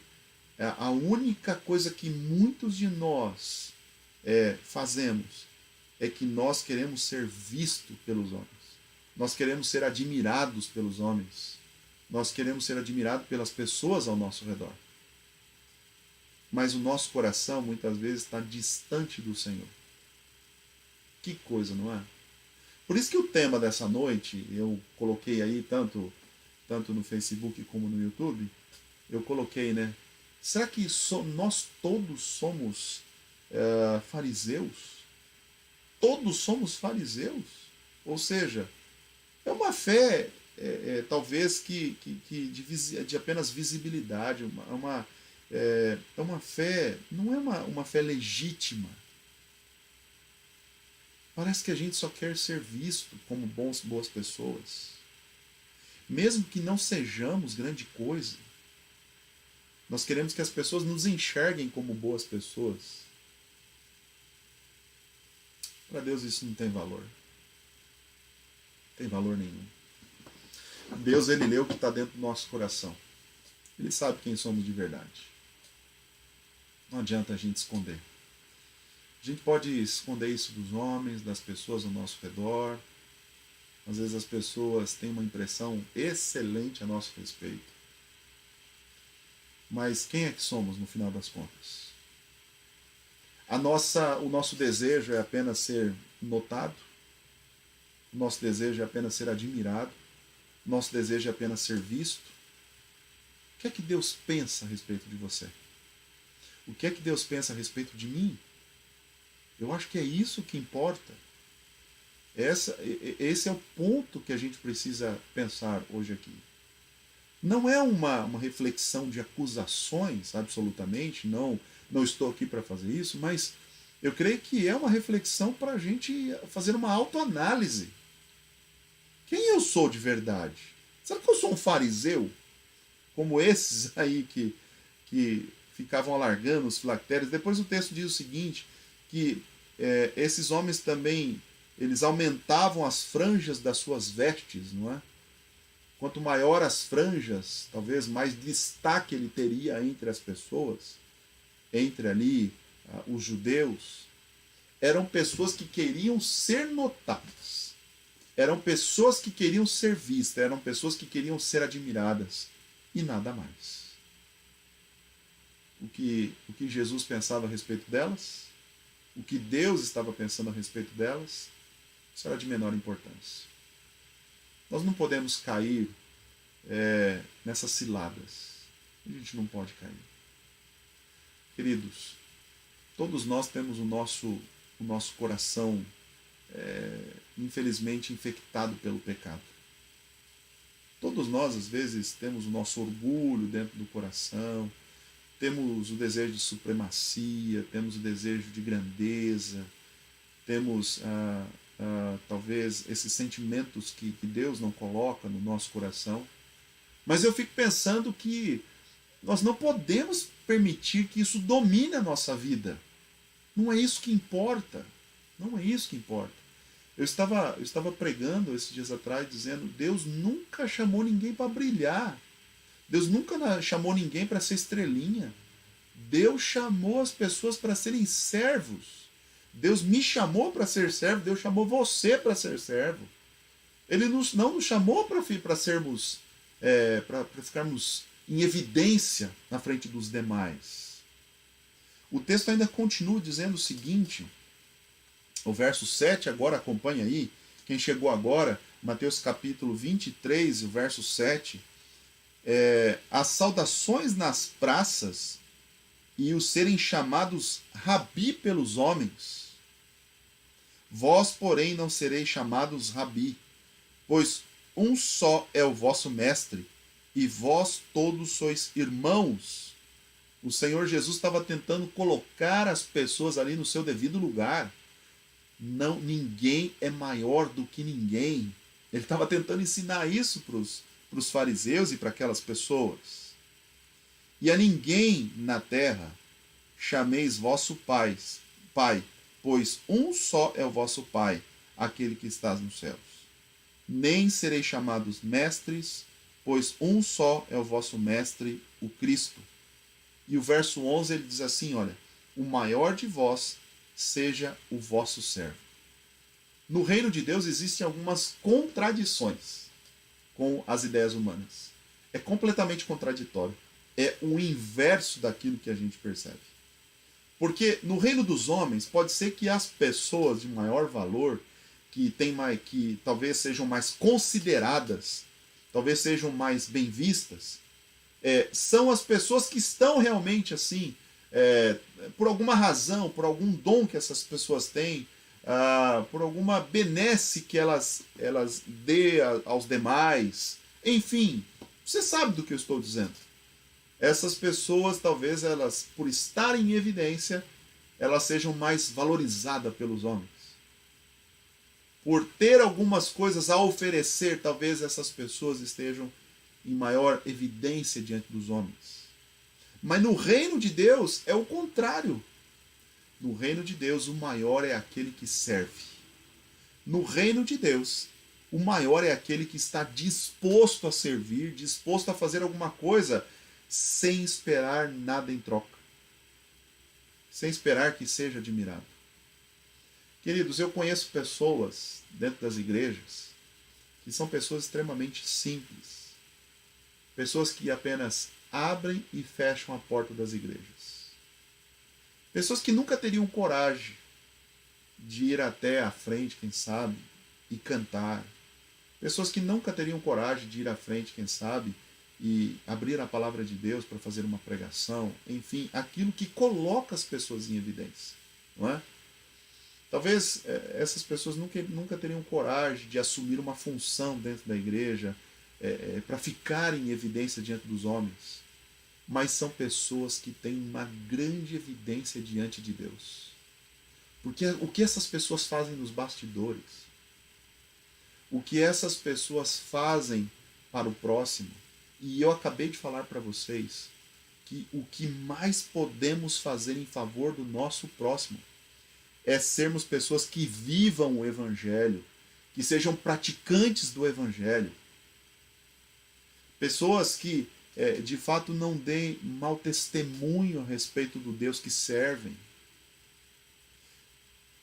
a única coisa que muitos de nós fazemos é que nós queremos ser vistos pelos homens. Nós queremos ser admirados pelos homens. Nós queremos ser admirados pelas pessoas ao nosso redor. Mas o nosso coração muitas vezes está distante do Senhor. Que coisa, não é? Por isso que o tema dessa noite, eu coloquei aí tanto no Facebook como no YouTube, eu coloquei, né? Será que nós todos somos fariseus? Todos somos fariseus? Ou seja, é uma fé talvez que de apenas visibilidade, é uma fé, não é uma fé legítima. Parece que a gente só quer ser visto como boas pessoas. Mesmo que não sejamos grande coisa, nós queremos que as pessoas nos enxerguem como boas pessoas. Para Deus isso não tem valor. Não tem valor nenhum. Deus, Ele lê o que está dentro do nosso coração. Ele sabe quem somos de verdade. Não adianta a gente esconder. A gente pode esconder isso dos homens, das pessoas ao nosso redor. Às vezes as pessoas têm uma impressão excelente a nosso respeito. Mas quem é que somos no final das contas? O nosso desejo é apenas ser notado. O nosso desejo é apenas ser admirado. O nosso desejo é apenas ser visto. O que é que Deus pensa a respeito de você? O que é que Deus pensa a respeito de mim? Eu acho que é isso que importa. Esse é o ponto que a gente precisa pensar hoje aqui. Não é uma reflexão de acusações, absolutamente, não estou aqui para fazer isso, mas eu creio que é uma reflexão para a gente fazer uma autoanálise. Quem eu sou de verdade? Será que eu sou um fariseu? Como esses aí que ficavam alargando os filactérios. Depois o texto diz o seguinte, que esses homens também, eles aumentavam as franjas das suas vestes, não é? Quanto maior as franjas, talvez mais destaque ele teria entre as pessoas, entre ali os judeus. Eram pessoas que queriam ser notadas, eram pessoas que queriam ser vistas, eram pessoas que queriam ser admiradas, e nada mais. O que Jesus pensava a respeito delas, o que Deus estava pensando a respeito delas, isso era de menor importância. Nós não podemos cair nessas ciladas. A gente não pode cair. Queridos, todos nós temos o nosso coração, infelizmente, infectado pelo pecado. Todos nós, às vezes, temos o nosso orgulho dentro do coração, temos o desejo de supremacia, temos o desejo de grandeza, temos talvez esses sentimentos que Deus não coloca no nosso coração. Mas eu fico pensando que nós não podemos permitir que isso domine a nossa vida. Não é isso que importa. Não é isso que importa. Eu estava pregando esses dias atrás dizendo: Deus nunca chamou ninguém para brilhar. Deus nunca chamou ninguém para ser estrelinha. Deus chamou as pessoas para serem servos. Deus me chamou para ser servo, Deus chamou você para ser servo. Ele não nos chamou para sermos, para ficarmos em evidência na frente dos demais. O texto ainda continua dizendo o seguinte, o verso 7, agora acompanha aí, quem chegou agora, Mateus capítulo 23, o verso 7, as saudações nas praças e os serem chamados rabi pelos homens. Vós, porém, não sereis chamados rabi, pois um só é o vosso mestre, e vós todos sois irmãos. O Senhor Jesus estava tentando colocar as pessoas ali no seu devido lugar. Não, ninguém é maior do que ninguém. Ele estava tentando ensinar isso para os fariseus e para aquelas pessoas. E a ninguém na terra chameis vosso pai, pois um só é o vosso Pai, aquele que está nos céus. Nem sereis chamados mestres, pois um só é o vosso mestre, o Cristo. E o verso 11 ele diz assim, olha, o maior de vós seja o vosso servo. No reino de Deus existem algumas contradições com as ideias humanas. É completamente contraditório. É o inverso daquilo que a gente percebe. Porque no reino dos homens pode ser que as pessoas de maior valor, que talvez sejam mais consideradas, talvez sejam mais bem vistas, são as pessoas que estão realmente assim, por alguma razão, por algum dom que essas pessoas têm, por alguma benesse que elas dê aos demais. Enfim, você sabe do que eu estou dizendo. Essas pessoas, talvez elas, por estarem em evidência, elas sejam mais valorizadas pelos homens. Por ter algumas coisas a oferecer, talvez essas pessoas estejam em maior evidência diante dos homens. Mas no reino de Deus é o contrário. No reino de Deus, o maior é aquele que serve. No reino de Deus, o maior é aquele que está disposto a servir, disposto a fazer alguma coisa sem esperar nada em troca. Sem esperar que seja admirado. Queridos, eu conheço pessoas dentro das igrejas que são pessoas extremamente simples. Pessoas que apenas abrem e fecham a porta das igrejas. Pessoas que nunca teriam coragem de ir até a frente, quem sabe, e cantar. Pessoas que nunca teriam coragem de ir à frente, quem sabe, e abrir a palavra de Deus para fazer uma pregação. Enfim, aquilo que coloca as pessoas em evidência. Não é? Talvez essas pessoas nunca teriam coragem de assumir uma função dentro da igreja para ficar em evidência diante dos homens. Mas são pessoas que têm uma grande evidência diante de Deus. Porque o que essas pessoas fazem nos bastidores, o que essas pessoas fazem para o próximo, e eu acabei de falar para vocês que o que mais podemos fazer em favor do nosso próximo é sermos pessoas que vivam o Evangelho, que sejam praticantes do Evangelho. Pessoas que, de fato, não deem mau testemunho a respeito do Deus que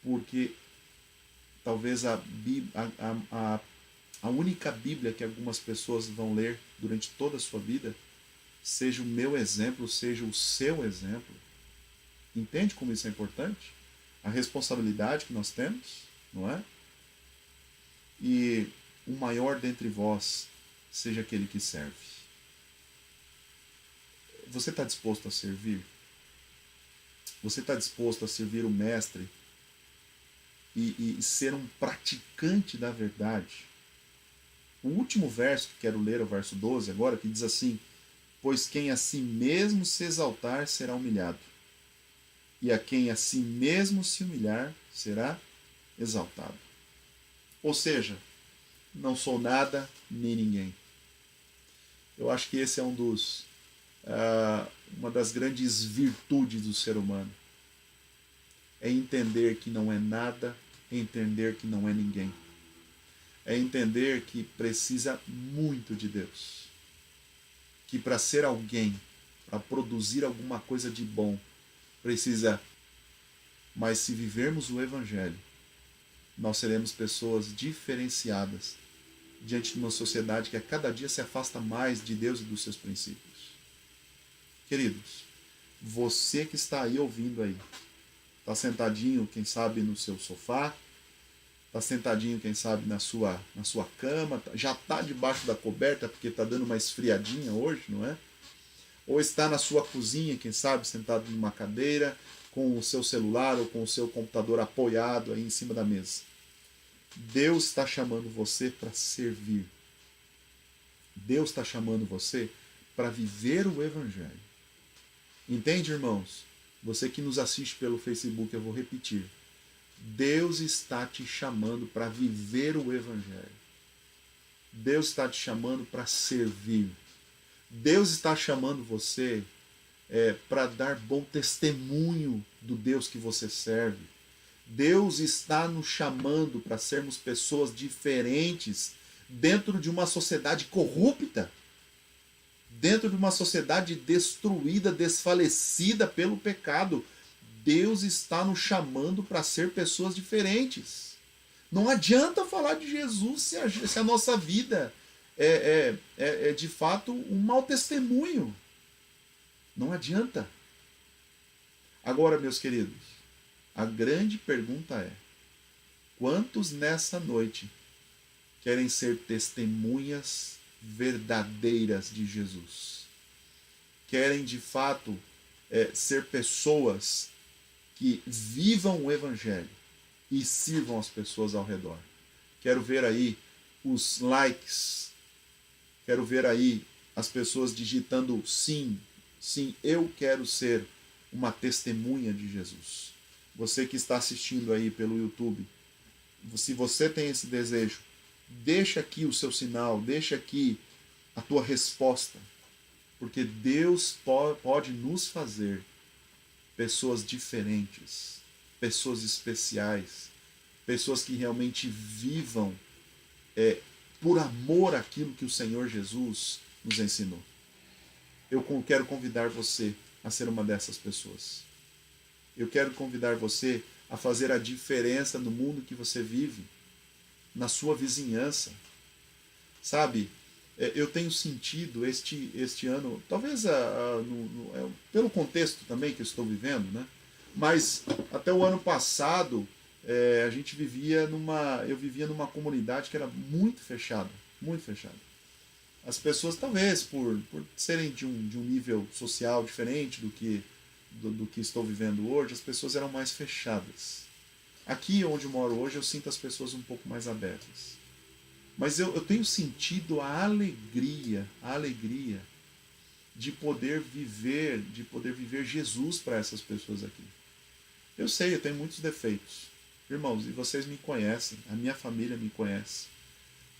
porque talvez a única Bíblia que algumas pessoas vão ler durante toda a sua vida seja o meu exemplo, seja o seu exemplo. Entende como isso é importante? A responsabilidade que nós temos, não é? E o maior dentre vós seja aquele que serve. Você está disposto a servir? Você está disposto a servir o Mestre e ser um praticante da verdade? O último verso que quero ler, o verso 12 agora, que diz assim: pois quem a si mesmo se exaltar será humilhado, e a quem a si mesmo se humilhar será exaltado. Ou seja, não sou nada nem ninguém. Eu acho que esse é uma das grandes virtudes do ser humano. É entender que não é nada, é entender que não é ninguém. É entender que precisa muito de Deus. Que para ser alguém, para produzir alguma coisa de bom, precisa. Mas se vivermos o Evangelho, nós seremos pessoas diferenciadas diante de uma sociedade que a cada dia se afasta mais de Deus e dos seus princípios. Queridos, você que está aí ouvindo aí, está sentadinho, quem sabe, no seu sofá, está sentadinho, quem sabe, na sua cama, já está debaixo da coberta porque está dando uma esfriadinha hoje, não é? Ou está na sua cozinha, quem sabe, sentado numa cadeira, com o seu celular ou com o seu computador apoiado aí em cima da mesa. Deus está chamando você para servir. Deus está chamando você para viver o Evangelho. Entende, irmãos? Você que nos assiste pelo Facebook, eu vou repetir. Deus está te chamando para viver o Evangelho. Deus está te chamando para servir. Deus está chamando você para dar bom testemunho do Deus que você serve. Deus está nos chamando para sermos pessoas diferentes dentro de uma sociedade corrupta, dentro de uma sociedade destruída, desfalecida pelo pecado. Deus está nos chamando para ser pessoas diferentes. Não adianta falar de Jesus se a nossa vida é de fato um mau testemunho. Não adianta. Agora, meus queridos, a grande pergunta é: quantos nessa noite querem ser testemunhas verdadeiras de Jesus? Querem de fato ser pessoas que vivam o Evangelho e sirvam as pessoas ao redor? Quero ver aí os likes, quero ver aí as pessoas digitando sim, sim, eu quero ser uma testemunha de Jesus. Você que está assistindo aí pelo YouTube, se você tem esse desejo, deixa aqui o seu sinal, deixa aqui a tua resposta, porque Deus pode nos fazer pessoas diferentes, pessoas especiais, pessoas que realmente vivam por amor àquilo que o Senhor Jesus nos ensinou. Eu quero convidar você a ser uma dessas pessoas. Eu quero convidar você a fazer a diferença no mundo que você vive, na sua vizinhança. Sabe, eu tenho sentido este ano, talvez pelo contexto também que eu estou vivendo, né? Mas até o ano passado eu vivia numa comunidade que era muito fechada, muito fechada. As pessoas, talvez por serem de um nível social diferente do que estou vivendo hoje, as pessoas eram mais fechadas. Aqui onde eu moro hoje, eu sinto as pessoas um pouco mais abertas. Mas eu tenho sentido a alegria de poder viver Jesus para essas pessoas aqui. Eu sei, eu tenho muitos defeitos. Irmãos, e vocês me conhecem, a minha família me conhece.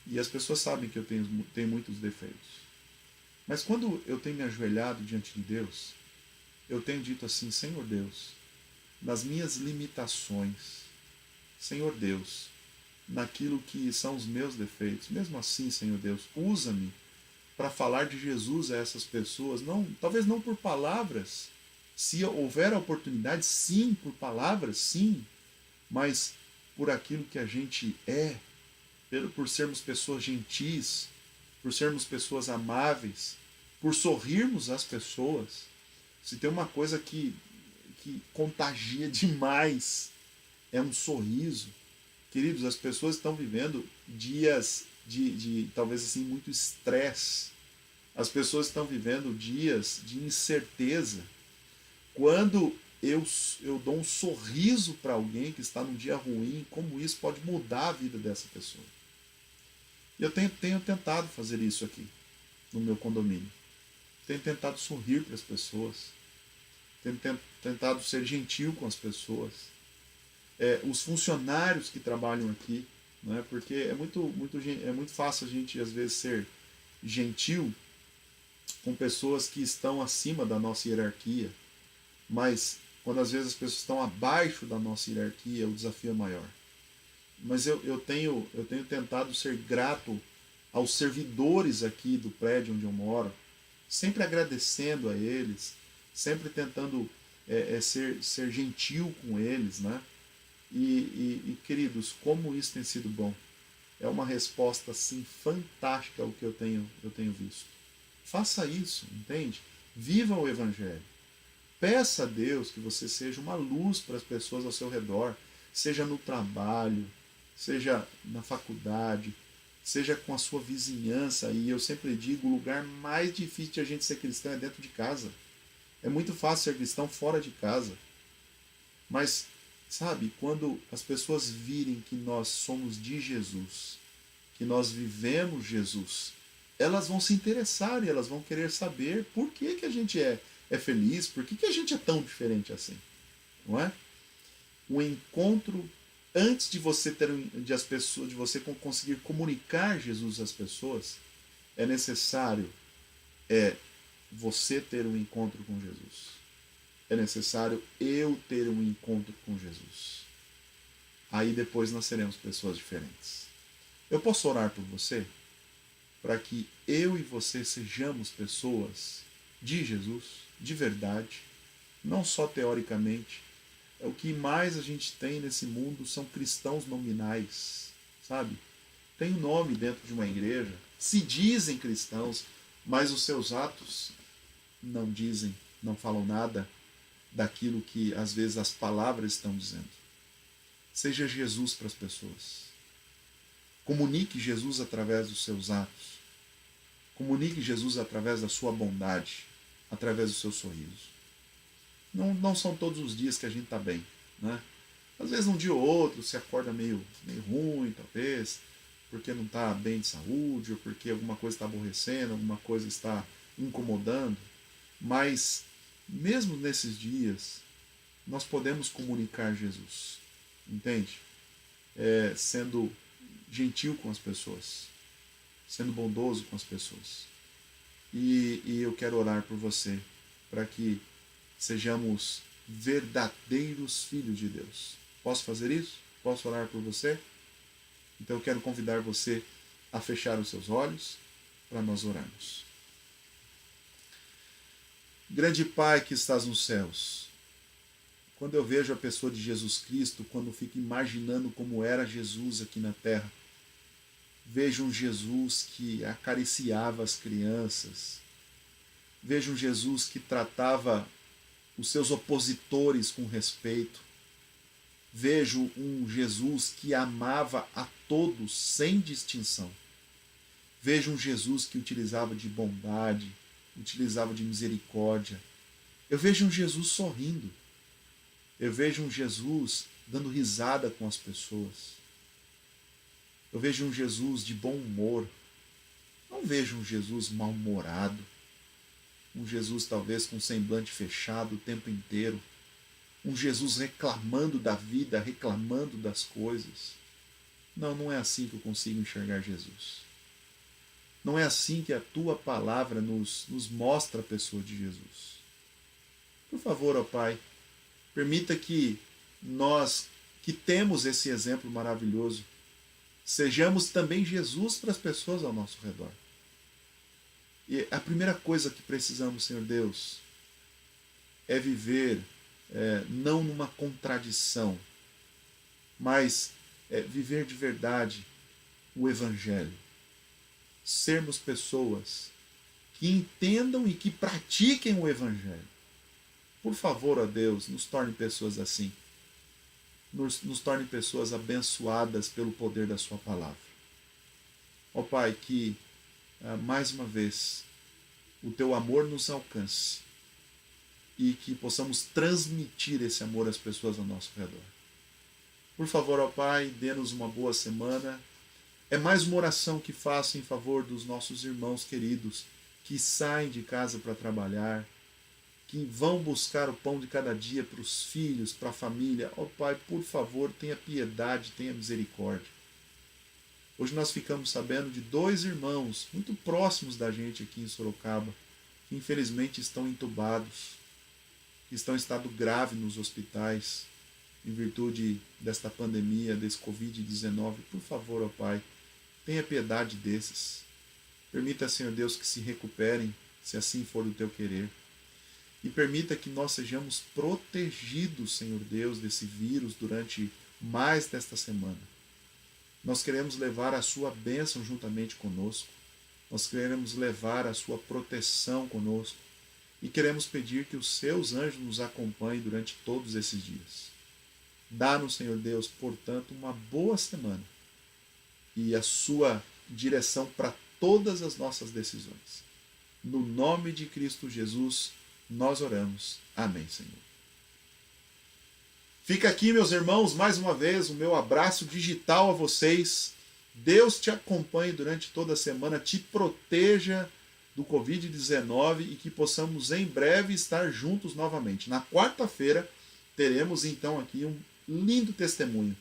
E as pessoas sabem que eu tenho muitos defeitos. Mas quando eu tenho me ajoelhado diante de Deus, eu tenho dito assim: Senhor Deus, nas minhas limitações, Senhor Deus, naquilo que são os meus defeitos, mesmo assim, Senhor Deus, usa-me para falar de Jesus a essas pessoas, talvez não por palavras, se houver a oportunidade, sim, por palavras, sim, mas por aquilo que a gente é, por sermos pessoas gentis, por sermos pessoas amáveis, por sorrirmos às pessoas. Se tem uma coisa que contagia demais, é um sorriso. Queridos, as pessoas estão vivendo dias de talvez assim, muito estresse. As pessoas estão vivendo dias de incerteza. Quando eu dou um sorriso para alguém que está num dia ruim, como isso pode mudar a vida dessa pessoa? Eu tenho tentado fazer isso aqui, no meu condomínio. Tenho tentado sorrir para as pessoas. Tenho tentado ser gentil com as pessoas. Os funcionários que trabalham aqui, né? Porque é muito fácil a gente, às vezes, ser gentil com pessoas que estão acima da nossa hierarquia. Mas, quando às vezes as pessoas estão abaixo da nossa hierarquia, o desafio é maior. Mas eu tenho tentado ser grato aos servidores aqui do prédio onde eu moro, sempre agradecendo a eles, sempre tentando ser gentil com eles, né? E, queridos, como isso tem sido bom. É uma resposta assim fantástica ao que eu tenho visto. Faça isso, entende? Viva o Evangelho. Peça a Deus que você seja uma luz para as pessoas ao seu redor, seja no trabalho, seja na faculdade, seja com a sua vizinhança. E eu sempre digo, o lugar mais difícil de a gente ser cristão é dentro de casa. É muito fácil ser cristão fora de casa. Mas, sabe, quando as pessoas virem que nós somos de Jesus, que nós vivemos Jesus, elas vão se interessar e elas vão querer saber por que a gente é feliz, por que a gente é tão diferente assim, não é? O encontro antes de você conseguir comunicar Jesus às pessoas, é necessário você ter um encontro com Jesus. É necessário eu ter um encontro com Jesus. Aí depois nós seremos pessoas diferentes. Eu posso orar por você? Para que eu e você sejamos pessoas de Jesus, de verdade, não só teoricamente. O que mais a gente tem nesse mundo são cristãos nominais, sabe? Tem um nome dentro de uma igreja, se dizem cristãos, mas os seus atos não dizem, não falam nada daquilo que às vezes as palavras estão dizendo. Seja Jesus para as pessoas. Comunique Jesus através dos seus atos. Comunique Jesus através da sua bondade, através do seu sorriso. Não são todos os dias que a gente está bem, né? Às vezes um dia ou outro se acorda meio ruim, talvez, porque não está bem de saúde, ou porque alguma coisa está aborrecendo, alguma coisa está incomodando. Mas, mesmo nesses dias, nós podemos comunicar Jesus, entende? Sendo gentil com as pessoas, sendo bondoso com as pessoas. E eu quero orar por você, para que sejamos verdadeiros filhos de Deus. Posso fazer isso? Posso orar por você? Então eu quero convidar você a fechar os seus olhos para nós orarmos. Grande Pai que estás nos céus, quando eu vejo a pessoa de Jesus Cristo, quando fico imaginando como era Jesus aqui na terra, vejo um Jesus que acariciava as crianças, vejo um Jesus que tratava os seus opositores com respeito, vejo um Jesus que amava a todos sem distinção, vejo um Jesus que utilizava de bondade, utilizava de misericórdia, eu vejo um Jesus sorrindo, eu vejo um Jesus dando risada com as pessoas, eu vejo um Jesus de bom humor, não vejo um Jesus mal-humorado, um Jesus talvez com semblante fechado o tempo inteiro, um Jesus reclamando da vida, reclamando das coisas. Não é assim que eu consigo enxergar Jesus. Não é assim que a tua palavra nos mostra a pessoa de Jesus. Por favor, ó Pai, permita que nós, que temos esse exemplo maravilhoso, sejamos também Jesus para as pessoas ao nosso redor. E a primeira coisa que precisamos, Senhor Deus, é viver não numa contradição, mas viver de verdade o Evangelho. Sermos pessoas que entendam e que pratiquem o Evangelho. Por favor, ó Deus, nos torne pessoas assim. Nos torne pessoas abençoadas pelo poder da sua palavra. Ó Pai, que mais uma vez o teu amor nos alcance e que possamos transmitir esse amor às pessoas ao nosso redor. Por favor, ó Pai, dê-nos uma boa semana. É mais uma oração que faço em favor dos nossos irmãos queridos que saem de casa para trabalhar, que vão buscar o pão de cada dia para os filhos, para a família. Ó Pai, por favor, tenha piedade, tenha misericórdia. Hoje nós ficamos sabendo de 2 irmãos muito próximos da gente aqui em Sorocaba, que infelizmente estão entubados, que estão em estado grave nos hospitais, em virtude desta pandemia, desse Covid-19. Por favor, ó Pai, tenha piedade desses. Permita, Senhor Deus, que se recuperem, se assim for o teu querer. E permita que nós sejamos protegidos, Senhor Deus, desse vírus durante mais desta semana. Nós queremos levar a sua bênção juntamente conosco. Nós queremos levar a sua proteção conosco. E queremos pedir que os seus anjos nos acompanhem durante todos esses dias. Dá-nos, Senhor Deus, portanto, uma boa semana. E a sua direção para todas as nossas decisões. No nome de Cristo Jesus, nós oramos. Amém, Senhor. Fica aqui, meus irmãos, mais uma vez, o meu abraço digital a vocês. Deus te acompanhe durante toda a semana, te proteja do Covid-19 e que possamos em breve estar juntos novamente. Na quarta-feira, teremos então aqui um lindo testemunho.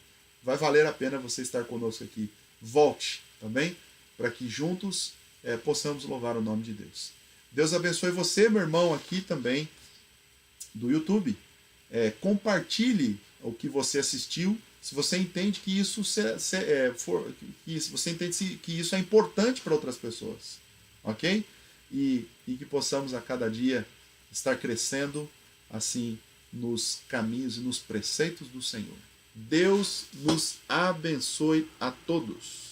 vai valer a pena você estar conosco aqui. Volte, tá bem? Para que juntos possamos louvar o nome de Deus. Deus abençoe você, meu irmão, aqui também do YouTube. Compartilhe o que você assistiu, se você entende que isso você entende que isso é importante para outras pessoas, ok? E que possamos a cada dia estar crescendo assim nos caminhos e nos preceitos do Senhor. Deus nos abençoe a todos.